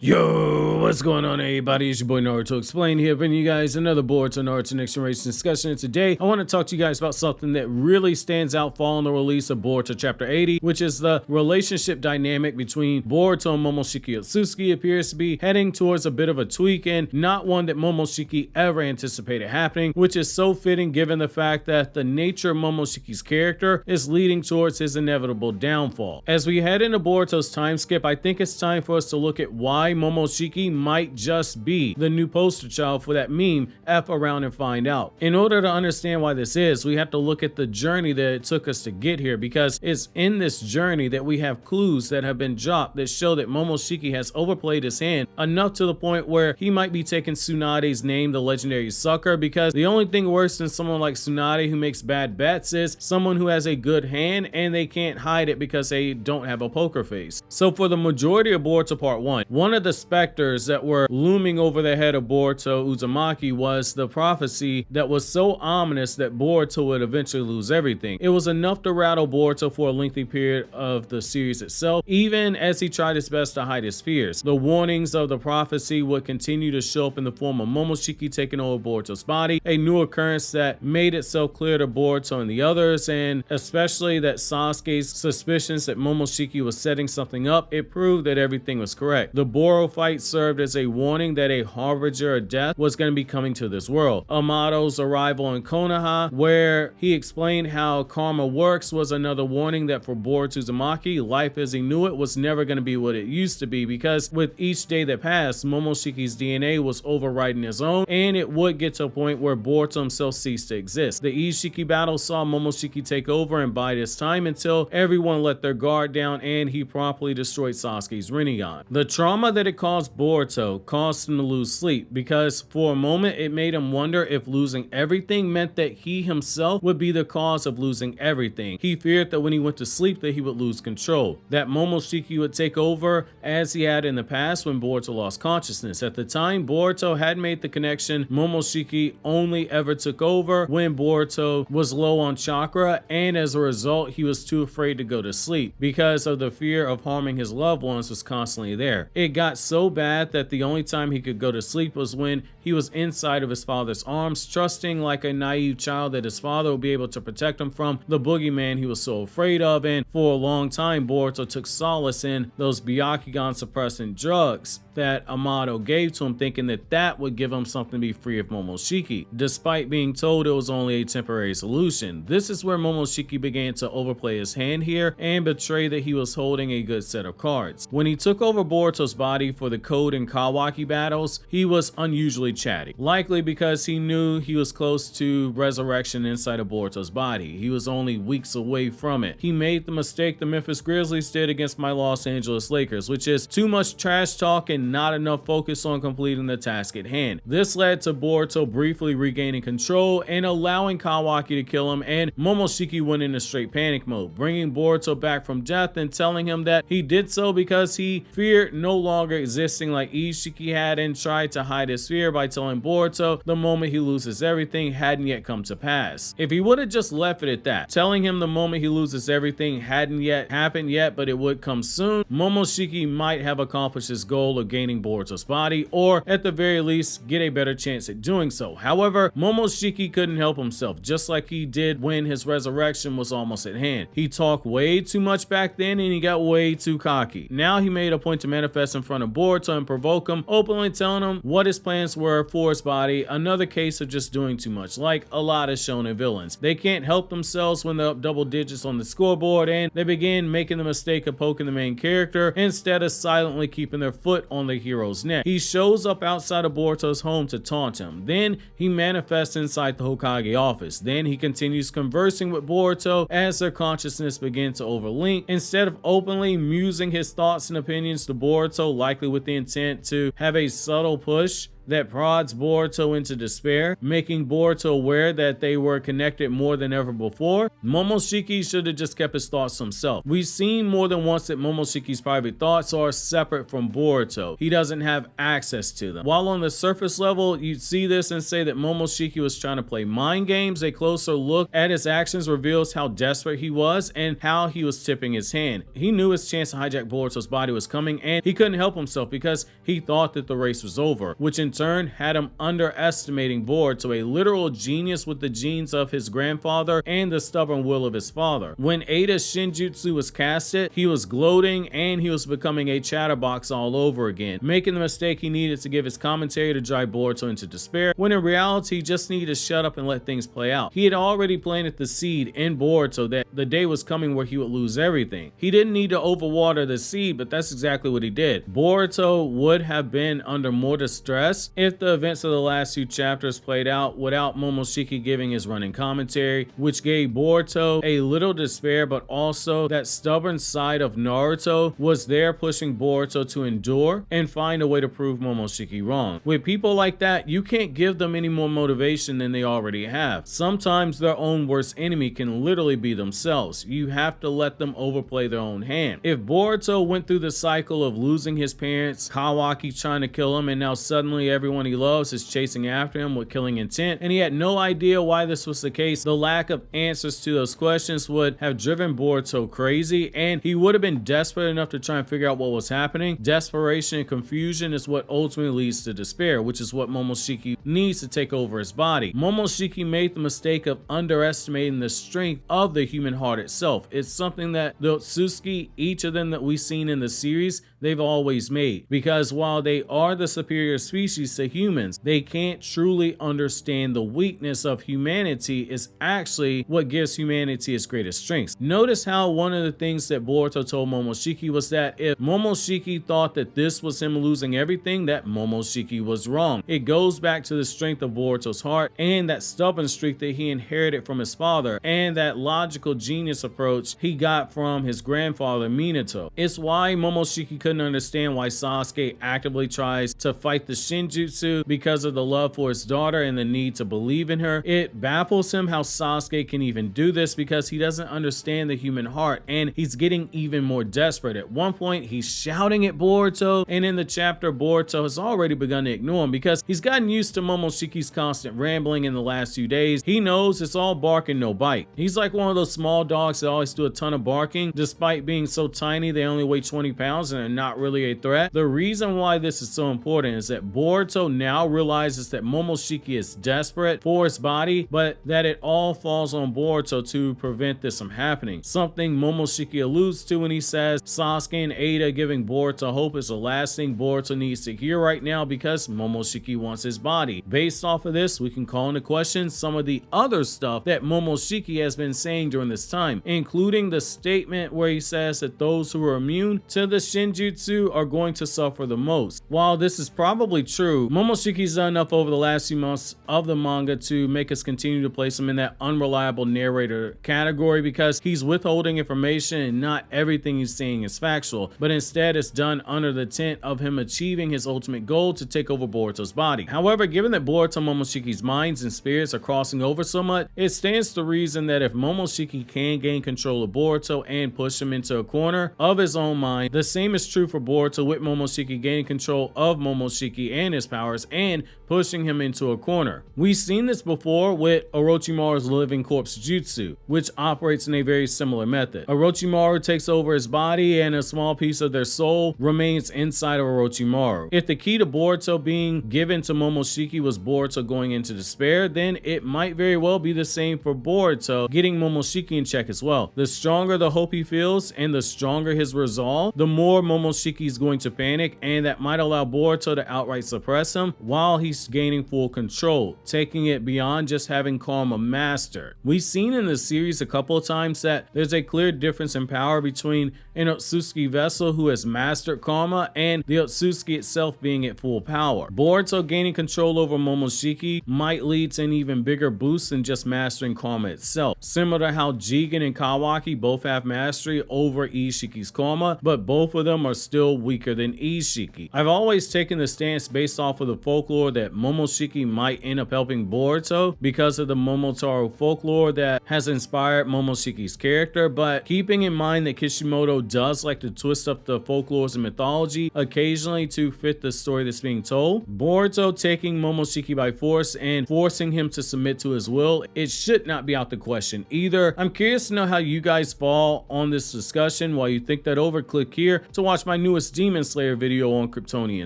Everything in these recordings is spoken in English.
Yo, what's going on, everybody? It's your boy Naruto Explained here, bringing you guys another Boruto Naruto Next Generation discussion. And today, I want to talk to you guys about something that really stands out following the release of Boruto Chapter 80, which is the relationship dynamic between Boruto and Momoshiki Sasuke appears to be heading towards a bit of a tweak, and not one that Momoshiki ever anticipated happening, which is so fitting given the fact that the nature of Momoshiki's character is leading towards his inevitable downfall. As we head into Boruto's time skip, I think it's time for us to look at why Momoshiki might just be the new poster child for that meme, F around and find out. In order to understand why this is, we have to look at the journey that it took us to get here, because it's in this journey that we have clues that have been dropped that show that Momoshiki has overplayed his hand enough to the point where he might be taking Tsunade's name, the legendary sucker, because the only thing worse than someone like Tsunade who makes bad bets is someone who has a good hand and they can't hide it because they don't have a poker face. So for the majority of Boruto Part 1, one of the specters that were looming over the head of Boruto Uzumaki was the prophecy that was so ominous that Boruto would eventually lose everything. It was enough to rattle Boruto for a lengthy period of the series itself, even as he tried his best to hide his fears. The warnings of the prophecy would continue to show up in the form of Momoshiki taking over Boruto's body, a new occurrence that made itself clear to Boruto and the others, and especially that Sasuke's suspicions that Momoshiki was setting something up, it proved that everything was correct. The Boro fight served as a warning that a harbinger of death was going to be coming to this world. Amado's arrival in Konoha, where he explained how karma works, was another warning that for Boruto Uzumaki, life as he knew it was never going to be what it used to be, because with each day that passed, Momoshiki's DNA was overriding his own, and it would get to a point where Boruto himself ceased to exist. The Ishiki battle saw Momoshiki take over and bide his time until everyone let their guard down and he promptly destroyed Sasuke's Rinnegan. The trauma that it caused Boruto caused him to lose sleep, because for a moment it made him wonder if losing everything meant that he himself would be the cause of losing everything. He feared that when he went to sleep that he would lose control, that Momoshiki would take over as he had in the past when Boruto lost consciousness. At the time, Boruto had made the connection Momoshiki only ever took over when Boruto was low on chakra, and as a result he was too afraid to go to sleep because of the fear of harming his loved ones was constantly there. It got so bad that the only time he could go to sleep was when he was inside of his father's arms, trusting like a naive child that his father would be able to protect him from the boogeyman he was so afraid of. And for a long time, Boruto took solace in those Byakugan suppressant drugs that Amado gave to him, thinking that that would give him something to be free of Momoshiki, despite being told it was only a temporary solution. This is where Momoshiki began to overplay his hand here and betray that he was holding a good set of cards. When he took over Boruto's body for the Code and Kawaki battles, he was unusually chatty, likely because he knew he was close to resurrection inside of Boruto's body. He was only weeks away from it. He made the mistake the Memphis Grizzlies did against my Los Angeles Lakers, which is too much trash talk and not enough focus on completing the task at hand. This led to Boruto briefly regaining control and allowing Kawaki to kill him, and Momoshiki went into straight panic mode, bringing Boruto back from death and telling him that he did so because he feared no longer existing like Ishiki had, and tried to hide his fear by telling Boruto the moment he loses everything hadn't yet come to pass. If he would have just left it at that, telling him the moment he loses everything hadn't yet happened yet but it would come soon, Momoshiki might have accomplished his goal of gaining Boruto's body, or at the very least get a better chance at doing so. However, Momoshiki couldn't help himself, just like he did when his resurrection was almost at hand. He talked way too much back then and he got way too cocky. Now he made a point to manifest in front of Boruto and provoke him, openly telling him what his plans were for his body. Another case of just doing too much, like a lot of shonen villains. They can't help themselves when they're up double digits on the scoreboard, and they begin making the mistake of poking the main character instead of silently keeping their foot on the hero's neck. He shows up outside of Boruto's home to taunt him. Then he manifests inside the Hokage office. Then he continues conversing with Boruto as their consciousness begins to overlink. Instead of openly musing his thoughts and opinions to Boruto, likely with the intent to have a subtle push that prods Boruto into despair, making Boruto aware that they were connected more than ever before. Momoshiki should have just kept his thoughts to himself. We've seen more than once that Momoshiki's private thoughts are separate from Boruto. He doesn't have access to them. While on the surface level, you'd see this and say that Momoshiki was trying to play mind games, a closer look at his actions reveals how desperate he was and how he was tipping his hand. He knew his chance to hijack Boruto's body was coming, and he couldn't help himself because he thought that the race was over, which in turn had him underestimating Boruto, a literal genius with the genes of his grandfather and the stubborn will of his father. When Ada's Shinjutsu was casted, he was gloating and he was becoming a chatterbox all over again, making the mistake he needed to give his commentary to drive Boruto into despair, when in reality he just needed to shut up and let things play out. He had already planted the seed in Boruto that the day was coming where he would lose everything. He didn't need to overwater the seed, but that's exactly what he did. Boruto would have been under more distress if the events of the last two chapters played out without Momoshiki giving his running commentary, which gave Boruto a little despair, but also that stubborn side of Naruto was there pushing Boruto to endure and find a way to prove Momoshiki wrong. With people like that, you can't give them any more motivation than they already have. Sometimes their own worst enemy can literally be themselves. You have to let them overplay their own hand. If Boruto went through the cycle of losing his parents, Kawaki trying to kill him, and now suddenly everyone he loves is chasing after him with killing intent, and he had no idea why this was the case, the lack of answers to those questions would have driven Boruto crazy, and he would have been desperate enough to try and figure out what was happening. Desperation and confusion is what ultimately leads to despair, which is what Momoshiki needs to take over his body. Momoshiki made the mistake of underestimating the strength of the human heart itself. It's something that the Otsutsuki, each of them that we've seen in the series, they've always made, because while they are the superior species to humans, they can't truly understand the weakness of humanity is actually what gives humanity its greatest strengths. Notice how one of the things that Boruto told Momoshiki was that if Momoshiki thought that this was him losing everything, that Momoshiki was wrong. It goes back to the strength of Boruto's heart and that stubborn streak that he inherited from his father and that logical genius approach he got from his grandfather Minato. It's why Momoshiki couldn't understand why Sasuke actively tries to fight the Shinjutsu because of the love for his daughter and the need to believe in her. It baffles him how Sasuke can even do this because he doesn't understand the human heart, and he's getting even more desperate. At one point he's shouting at Boruto, and in the chapter Boruto has already begun to ignore him because he's gotten used to Momoshiki's constant rambling in the last few days. He knows it's all bark and no bite. He's like one of those small dogs that always do a ton of barking despite being so tiny they only weigh 20 pounds and are not really a threat. The reason why this is so important is that Boruto now realizes that Momoshiki is desperate for his body, but that it all falls on Boruto to prevent this from happening. Something Momoshiki alludes to when he says Sasuke and Ada giving Boruto hope is the last thing Boruto needs to hear right now because Momoshiki wants his body. Based off of this, we can call into question some of the other stuff that Momoshiki has been saying during this time, including the statement where he says that those who are immune to the Shinjutsu are going to suffer the most. While this is probably true, Momoshiki's done enough over the last few months of the manga to make us continue to place him in that unreliable narrator category because he's withholding information and not everything he's saying is factual, but instead it's done under the tent of him achieving his ultimate goal to take over Boruto's body. However, given that Boruto and Momoshiki's minds and spirits are crossing over so much, it stands to reason that if Momoshiki can gain control of Boruto and push him into a corner of his own mind, the same is true for Boruto with Momoshiki gaining control of Momoshiki and his powers and pushing him into a corner. We've seen this before with Orochimaru's living corpse jutsu, which operates in a very similar method. Orochimaru takes over his body and a small piece of their soul remains inside of Orochimaru. If the key to Boruto being given to Momoshiki was Boruto going into despair, then it might very well be the same for Boruto getting Momoshiki in check as well. The stronger the hope he feels and the stronger his resolve, the more Momoshiki is going to panic, and that might allow Boruto to outright suppress him while he's gaining full control, taking it beyond just having karma mastered. We've seen in the series a couple of times that there's a clear difference in power between an Otsutsuki vessel who has mastered karma and the Otsutsuki itself being at full power. Boruto gaining control over Momoshiki might lead to an even bigger boost than just mastering karma itself, similar to how Jigen and Kawaki both have mastery over Ishiki's karma, but both of them are still weaker than Ishiki. I've always taken the stance based based off of the folklore that Momoshiki might end up helping Boruto because of the Momotaro folklore that has inspired Momoshiki's character, but keeping in mind that Kishimoto does like to twist up the folklores and mythology occasionally to fit the story that's being told, Boruto taking Momoshiki by force and forcing him to submit to his will, it should not be out the question either. I'm curious to know how you guys fall on this discussion. While you think that over, click here to watch my newest Demon Slayer video on KRYPTONIAN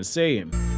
SAIYAN.